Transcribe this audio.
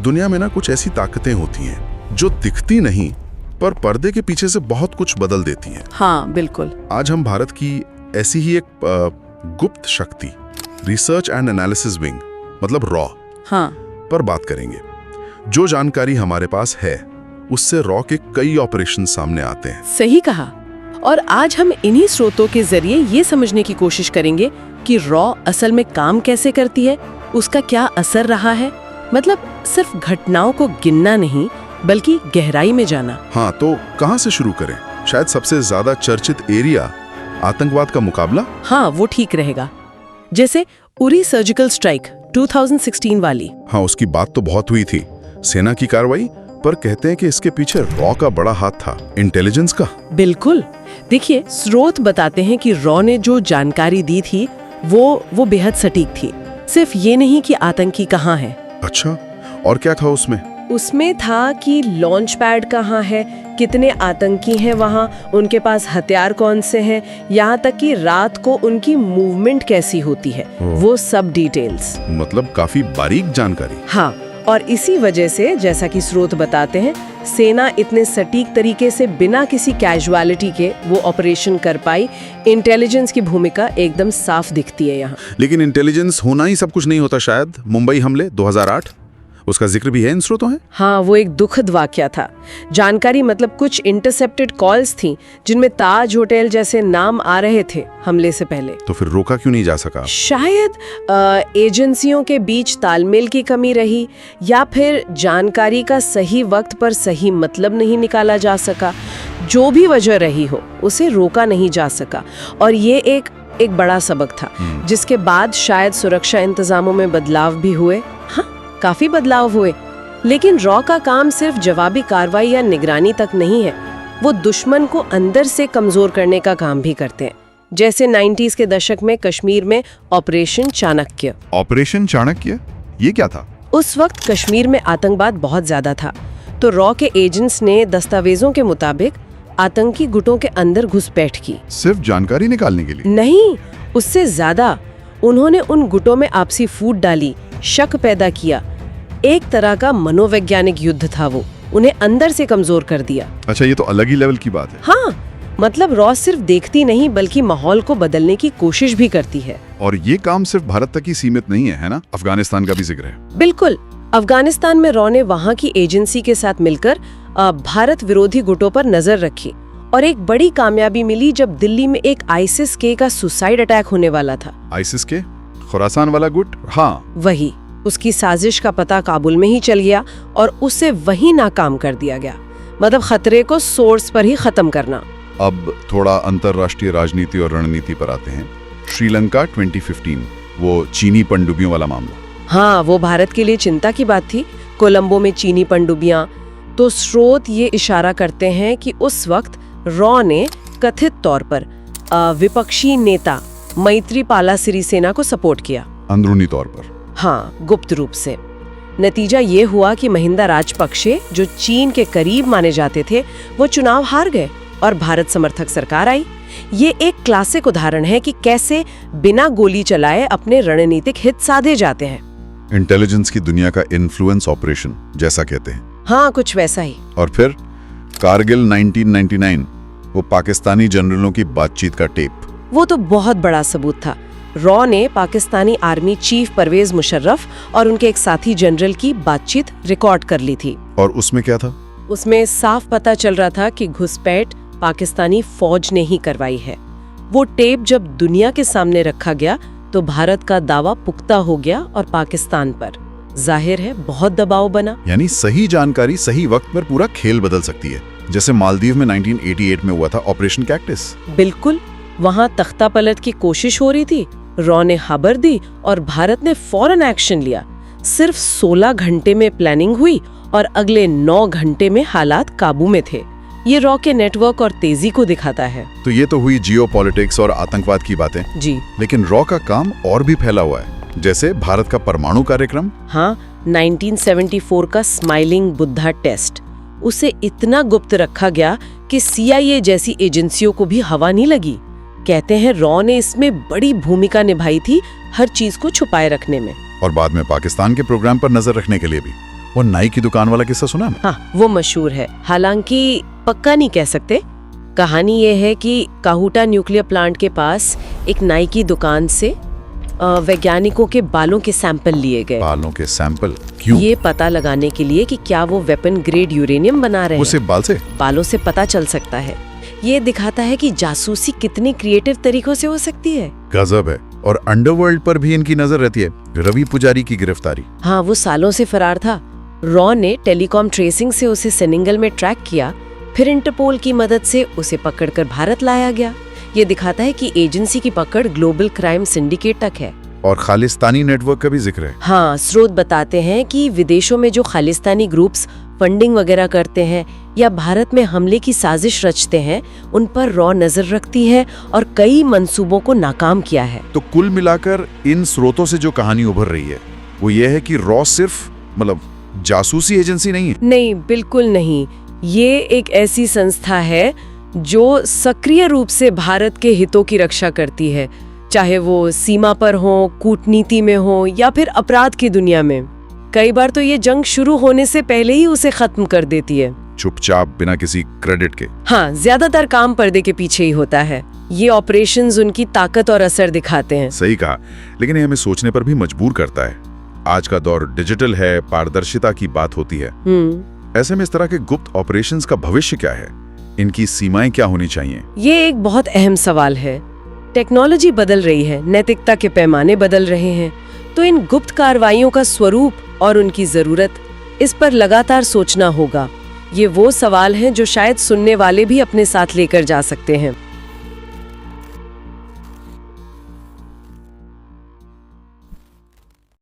दुनिया में ना कुछ ऐसी ताकतें होती हैं जो दिखती नहीं पर पर्दे के पीछे से बहुत कुछ बदल देती हैं। हाँ बिल्कुल। आज हम भारत की ऐसी ही एक गुप्त शक्ति, रिसर्च एंड एनालिसिस विंग मतलब रॉ हाँ पर बात करेंगे। जो जानकारी हमारे पास है उससे रॉ के कई ऑपरेशन सामने आते हैं। सही कहा। और आज हम इन्हीं स्रोतों के जरिए ये समझने की कोशिश करेंगे कि रॉ असल में काम कैसे करती है, उसका क्या असर रहा है। मतलब सिर्फ घटनाओं को गिनना नहीं बल्कि गहराई में जाना। हाँ, तो कहाँ से शुरू करें? शायद सबसे ज्यादा चर्चित एरिया आतंकवाद का मुकाबला। हाँ वो ठीक रहेगा। जैसे उरी सर्जिकल स्ट्राइक 2016 वाली। हाँ, उसकी बात तो बहुत हुई थी, सेना की कार्रवाई, पर कहते हैं कि इसके पीछे रॉ का बड़ा हाथ था, इंटेलिजेंस का। बिल्कुल। देखिए, स्रोत बताते हैं कि रॉ ने जो जानकारी दी थी वो बेहद सटीक थी। सिर्फ ये नहीं कि आतंकी कहाँ है। अच्छा, और क्या था उसमें? उसमें था कि लॉन्च पैड कहाँ है, कितने आतंकी हैं वहाँ, उनके पास हथियार कौन से हैं, यहाँ तक कि रात को उनकी मूवमेंट कैसी होती है, वो सब डिटेल्स। मतलब काफी बारीक जानकारी। हाँ, और इसी वजह से जैसा कि स्रोत बताते हैं, सेना इतने सटीक तरीके से बिना किसी कैजुअलिटी के वो ऑपरेशन कर पाई। इंटेलिजेंस की भूमिका एकदम साफ दिखती है यहाँ। लेकिन इंटेलिजेंस होना ही सब कुछ नहीं होता। शायद मुंबई हमले 2008, उसका जिक्र भी है इन स्रोतों में। हाँ, वो एक दुखद वाकया था। जानकारी मतलब कुछ इंटरसेप्टेड कॉल्स थी जिनमें ताज होटल जैसे नाम आ रहे थे हमले से पहले। तो फिर रोका क्यों नहीं जा सका? शायद एजेंसियों के बीच तालमेल की कमी रही, या फिर जानकारी का सही वक्त पर सही मतलब नहीं निकाला जा सका। जो भी वजह रही हो, उसे रोका नहीं जा सका। और ये एक बड़ा सबक था, जिसके बाद शायद सुरक्षा इंतजामों में बदलाव भी हुए। हाँ, काफी बदलाव हुए। लेकिन रॉ का काम सिर्फ जवाबी कार्रवाई या निगरानी तक नहीं है, वो दुश्मन को अंदर से कमजोर करने का काम भी करते हैं। जैसे 90s के दशक में कश्मीर में ऑपरेशन चाणक्य। ऑपरेशन चाणक्य, ये क्या था? उस वक्त कश्मीर में आतंकवाद बहुत ज्यादा था, तो रॉ के एजेंट्स ने दस्तावेजों के मुताबिक आतंकी गुटों के अंदर घुसपैठ की। सिर्फ जानकारी निकालने के लिए? नहीं, उससे ज्यादा। उन्होंने उन गुटों में आपसी फूट डाली, शक पैदा किया। एक तरह का मनोवैज्ञानिक युद्ध था वो, उन्हें अंदर से कमजोर कर दिया। अच्छा, ये तो अलग ही लेवल की बात है। हाँ, मतलब रॉ सिर्फ देखती नहीं बल्कि माहौल को बदलने की कोशिश भी करती है। और ये काम सिर्फ भारत तक ही सीमित नहीं है ना? अफगानिस्तान का भी जिक्र है। बिल्कुल। अफगानिस्तान में रॉ ने वहाँ की एजेंसी के साथ मिलकर भारत विरोधी गुटों पर नजर रखी, और एक बड़ी कामयाबी मिली जब दिल्ली में एक आईसिस के का सुसाइड अटैक होने वाला था। आईसिस के? खुरासान वाला गुट? हाँ, वही। उसकी साजिश का पता काबुल में ही चल गया और उसे वहीं नाकाम कर दिया गया। मतलब खतरे को सोर्स पर ही खत्म करना। अब थोड़ा अंतरराष्ट्रीय राजनीति और रणनीति पर आते हैं। श्रीलंका 2015, वो चीनी पनडुब्बियों वाला मामला। हाँ, वो भारत के लिए चिंता की बात थी। कोलंबो में चीनी पनडुब्बियां। तो स्रोत ये इशारा करते हैं कि उस वक्त रॉ ने कथित तौर पर विपक्षी नेता मैत्रीपाला सिरिसेना को सपोर्ट किया। अंदरूनी तौर पर? हाँ, गुप्त रूप से। नतीजा ये हुआ कि महिंदा राजपक्षे, जो चीन के करीब माने जाते थे, वो चुनाव हार गए और भारत समर्थक सरकार आई। ये एक क्लासिक उदाहरण है कि कैसे बिना गोली चलाए अपने रणनीतिक हित साधे जाते हैं। इंटेलिजेंस की दुनिया का इन्फ्लुएंस ऑपरेशन जैसा कहते हैं। हाँ, कुछ वैसा ही। और फिर कारगिल 1999, वो पाकिस्तानी जनरलों की बातचीत का टेप। वो तो बहुत बड़ा सबूत था। रॉ ने पाकिस्तानी आर्मी चीफ परवेज मुशर्रफ और उनके एक साथी जनरल की बातचीत रिकॉर्ड कर ली थी। और उसमें क्या था? उसमें साफ पता चल रहा था कि घुसपैठ पाकिस्तानी फौज ने ही करवाई है। वो टेप जब दुनिया के सामने रखा गया तो भारत का दावा पुख्ता हो गया और पाकिस्तान पर जाहिर है बहुत दबाव बना। यानी सही जानकारी सही वक्त पर पूरा खेल बदल सकती है, जैसे मालदीव में 1988 में हुआ था ऑपरेशन कैक्टस। बिल्कुल, वहाँ तख्ता पलट की कोशिश हो रही थी। रॉ ने खबर दी और भारत ने फौरन एक्शन लिया। सिर्फ 16 घंटे में प्लानिंग हुई और अगले 9 घंटे में हालात काबू में थे। ये रॉ के नेटवर्क और तेजी को दिखाता है। तो ये तो हुई जियोपॉलिटिक्स और आतंकवाद की बातें जी। लेकिन रॉ का काम और भी फैला हुआ है, जैसे भारत का परमाणु कार्यक्रम। हाँ, 1974 का स्माइलिंग बुद्धा टेस्ट, उसे इतना गुप्त रखा गया कि CIA जैसी एजेंसियों को भी हवा नहीं लगी। कहते हैं रॉ ने इसमें बड़ी भूमिका निभाई थी, हर चीज को छुपाए रखने में। और बाद में पाकिस्तान के प्रोग्राम पर नजर रखने के लिए भी। वो नाई की दुकान वाला किस्सा सुना है? हाँ, वो मशहूर है, हालांकि पक्का नहीं कह सकते। कहानी ये है कि काहुटा न्यूक्लियर प्लांट के पास एक नाई की दुकान से वैज्ञानिकों के बालों के सैंपल लिए गए। बालों के सैंपल क्यों? ये पता लगाने के लिए कि क्या वो वेपन ग्रेड यूरेनियम बना रहे हैं। उसे बाल से? बालों से पता चल सकता है। ये दिखाता है कि जासूसी कितनी क्रिएटिव तरीकों से हो सकती है। गजब है। और अंडरवर्ल्ड पर भी इनकी नजर रहती है। रवि पुजारी की गिरफ्तारी। हाँ, वो सालों से फरार था। रॉ ने टेलीकॉम ट्रेसिंग से उसे सेनेगल में ट्रैक किया, फिर इंटरपोल की मदद से उसे पकड़कर भारत लाया गया। ये दिखाता है कि एजेंसी की पकड़ ग्लोबल क्राइम सिंडिकेट तक है। और खालिस्तानी नेटवर्क का भी जिक्र है। हाँ, स्रोत बताते हैं कि विदेशों में जो खालिस्तानी ग्रुप्स फंडिंग वगैरह करते हैं या भारत में हमले की साजिश रचते हैं, उन पर रॉ नजर रखती है और कई मंसूबों को नाकाम किया है। तो कुल मिलाकर इन स्रोतों से जो कहानी उभर रही है वो ये है कि रॉ सिर्फ जासूसी एजेंसी नहीं है। नहीं, बिल्कुल नहीं। ये एक ऐसी संस्था है जो सक्रिय रूप से भारत के हितों की रक्षा करती है, चाहे वो सीमा पर हो, कूटनीति में हो या फिर अपराध की दुनिया में। कई बार तो ये जंग शुरू होने से पहले ही उसे खत्म कर देती है, चुपचाप, बिना किसी क्रेडिट के। हाँ, ज्यादातर काम पर्दे के पीछे ही होता है। ये ऑपरेशंस उनकी ताकत और असर दिखाते हैं। सही कहा, लेकिन ये हमें सोचने पर भी मजबूर करता है। आज का दौर डिजिटल है, पारदर्शिता की बात होती है। ऐसे में इस तरह के गुप्त ऑपरेशंस का भविष्य क्या है? इनकी सीमाएं क्या होनी चाहिए? ये एक बहुत अहम सवाल है। टेक्नोलॉजी बदल रही है, नैतिकता के पैमाने बदल रहे हैं, तो इन गुप्त कार्रवाइयों का स्वरूप और उनकी जरूरत, इस पर लगातार सोचना होगा। ये वो सवाल हैं जो शायद सुनने वाले भी अपने साथ लेकर जा सकते हैं।